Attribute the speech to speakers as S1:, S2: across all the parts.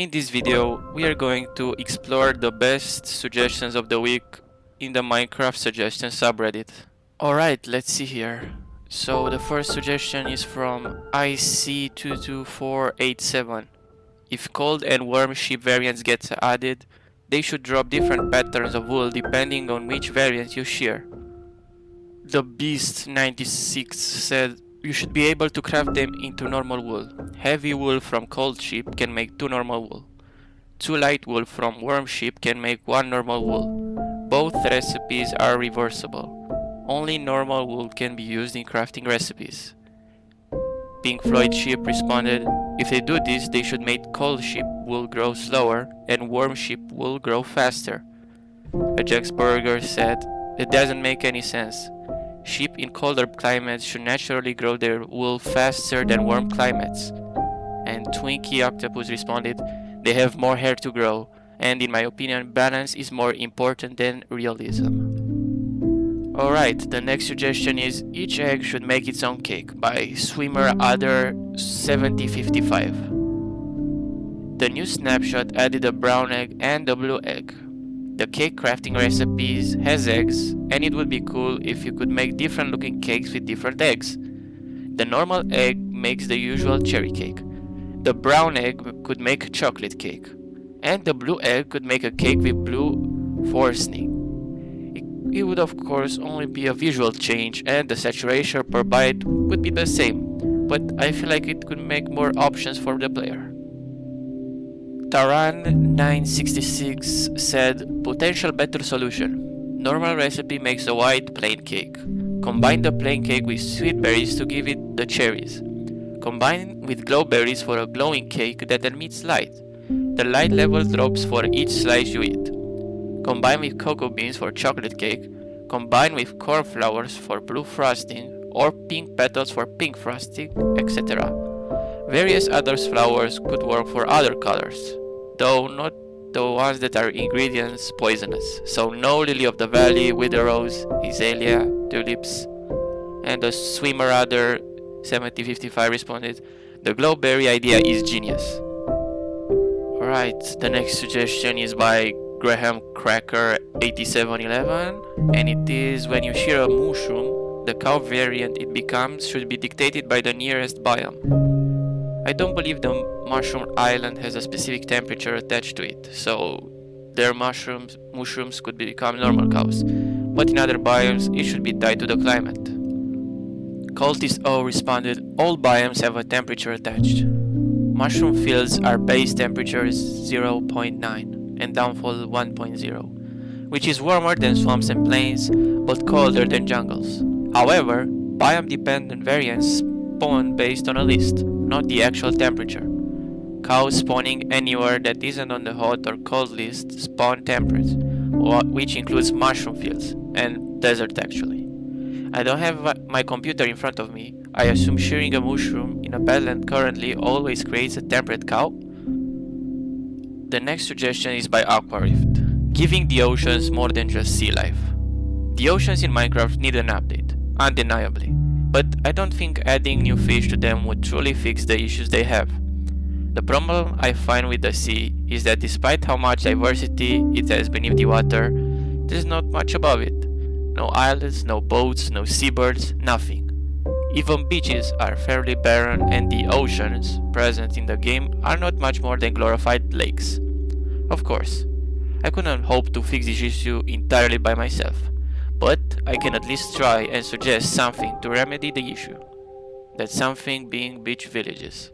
S1: In this video, we are going to explore the best suggestions of the week in the Minecraft suggestion subreddit. Alright, let's see here. So the first suggestion is from IC22487. If cold and warm sheep variants get added, they should drop different patterns of wool depending on which variant you shear. The Beast 96 said you should be able to craft them into normal wool. Heavy wool from cold sheep can make 2 normal wool. 2 light wool from warm sheep can make 1 normal wool. Both recipes are reversible. Only normal wool can be used in crafting recipes. Pink Floyd Sheep responded, if they do this, they should make cold sheep wool grow slower and warm sheep wool grow faster. Ajax Burger said, it doesn't make any sense. Sheep in colder climates should naturally grow their wool faster than warm climates. And Twinkie Octopus responded, they have more hair to grow, and in my opinion, balance is more important than realism. Alright, the next suggestion is each egg should make its own cake by Swimmer Other 7055. The new snapshot added a brown egg and a blue egg. The cake crafting recipes has eggs, and it would be cool if you could make different looking cakes with different eggs. The normal egg makes the usual cherry cake. The brown egg could make a chocolate cake. And the blue egg could make a cake with blue forcing. It would of course only be a visual change and the saturation per byte would be the same, but I feel like it could make more options for the player. Taran966 said, potential better solution. Normal recipe makes a white plain cake. Combine the plain cake with sweet berries to give it the cherries. Combine with glow berries for a glowing cake that emits light. The light level drops for each slice you eat. Combine with cocoa beans for chocolate cake. Combine with cornflowers for blue frosting or pink petals for pink frosting, etc. Various other flowers could work for other colors, though not the ones that are ingredients poisonous. So no lily of the valley, wither rose, azalea, tulips. And the Swimmer Other 7055 responded, the glowberry idea is genius. Alright, the next suggestion is by Graham Cracker 8711, and it is when you shear a mooshroom, the cow variant it becomes should be dictated by the nearest biome. I don't believe the mushroom island has a specific temperature attached to it, so their mushrooms could become normal cows, but in other biomes it should be tied to the climate. Cultist O responded, all biomes have a temperature attached. Mushroom fields are base temperatures 0.9 and downfall 1.0, which is warmer than swamps and plains, but colder than jungles. However, biome-dependent variants spawn based on a list, not the actual temperature. Cows spawning anywhere that isn't on the hot or cold list spawn temperate, which includes mushroom fields, and desert actually. I don't have my computer in front of me. I assume shearing a mushroom in a badland currently always creates a temperate cow? The next suggestion is by Aquarift, giving the oceans more than just sea life. The oceans in Minecraft need an update, undeniably, but I don't think adding new fish to them would truly fix the issues they have. The problem I find with the sea is that despite how much diversity it has beneath the water, there's not much above it. No islands, no boats, no seabirds, nothing. Even beaches are fairly barren and the oceans present in the game are not much more than glorified lakes. Of course, I couldn't hope to fix this issue entirely by myself, but I can at least try and suggest something to remedy the issue. That something being beach villages.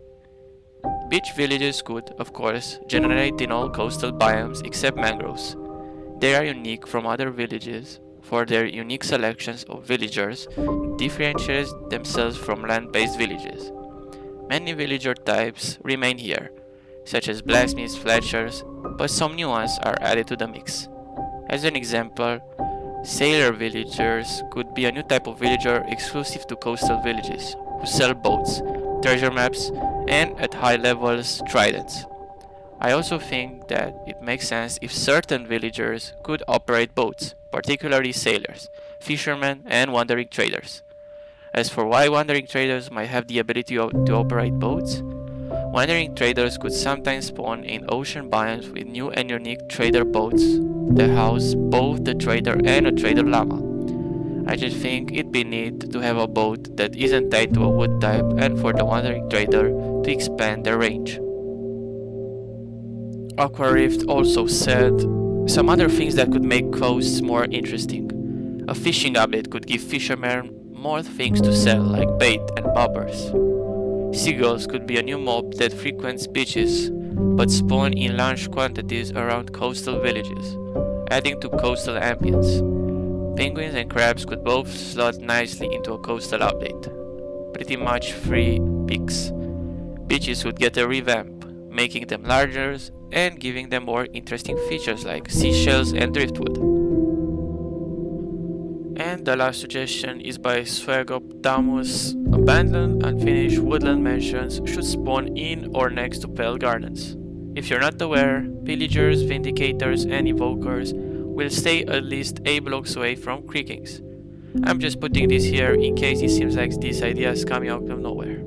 S1: Beach villages could, of course, generate in all coastal biomes except mangroves. They are unique from other villages for their unique selections of villagers differentiates themselves from land-based villages. Many villager types remain here, such as blacksmiths, fletchers, but some new ones are added to the mix. As an example, sailor villagers could be a new type of villager exclusive to coastal villages, who sell boats, treasure maps, and at high levels, tridents. I also think that it makes sense if certain villagers could operate boats, particularly sailors, fishermen, and wandering traders. As for why wandering traders might have the ability to operate boats, Wandering traders could sometimes spawn in ocean biomes with new and unique trader boats that house both the trader and a trader llama. I just think it'd be neat to have a boat that isn't tied to a wood type and for the wandering trader to expand their range. Aqua Rift also said some other things that could make coasts more interesting. A fishing update could give fishermen more things to sell like bait and bobbers. Seagulls could be a new mob that frequents beaches but spawn in large quantities around coastal villages, adding to coastal ambience. Penguins and crabs could both slot nicely into a coastal update. Pretty much free picks. Beaches would get a revamp, making them larger and giving them more interesting features like seashells and driftwood. And the last suggestion is by Swagoptamus. Abandoned, unfinished woodland mansions should spawn in or next to Pale Gardens. If you're not aware, villagers, vindicators, and evokers will stay at least 8 blocks away from creekings. I'm just putting this here in case it seems like this idea is coming out of nowhere.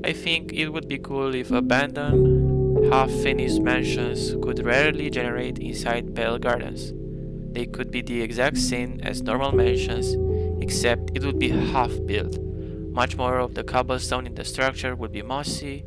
S1: I think it would be cool if abandoned, half-finished mansions could rarely generate inside Pale Gardens. They could be the exact same as normal mansions, except it would be half-built. Much more of the cobblestone in the structure would be mossy,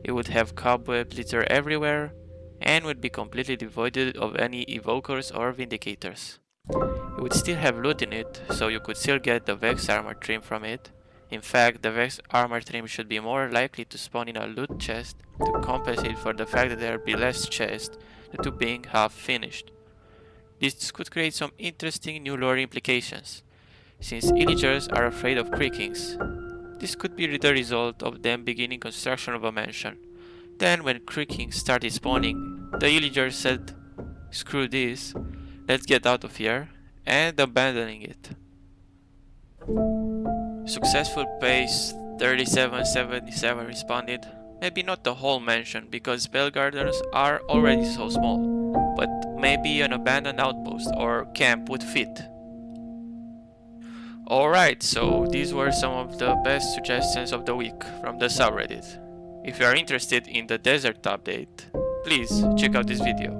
S1: it would have cobweb litter everywhere, and would be completely devoid of any evokers or vindicators. It would still have loot in it, so you could still get the Vex armor trim from it. In fact, the Vex armor trim should be more likely to spawn in a loot chest to compensate for the fact that there will be less chests due to being half finished. This could create some interesting new lore implications, since villagers are afraid of creakings. This could be the result of them beginning construction of a mansion. Then when creakings started spawning, the villagers said, "Screw this, let's get out of here," and abandoning it. Successful Pace 3777 responded, "Maybe not the whole mansion because Pale Gardens are already so small, but maybe an abandoned outpost or camp would fit." Alright, so these were some of the best suggestions of the week from the subreddit. If you are interested in the desert update, please check out this video.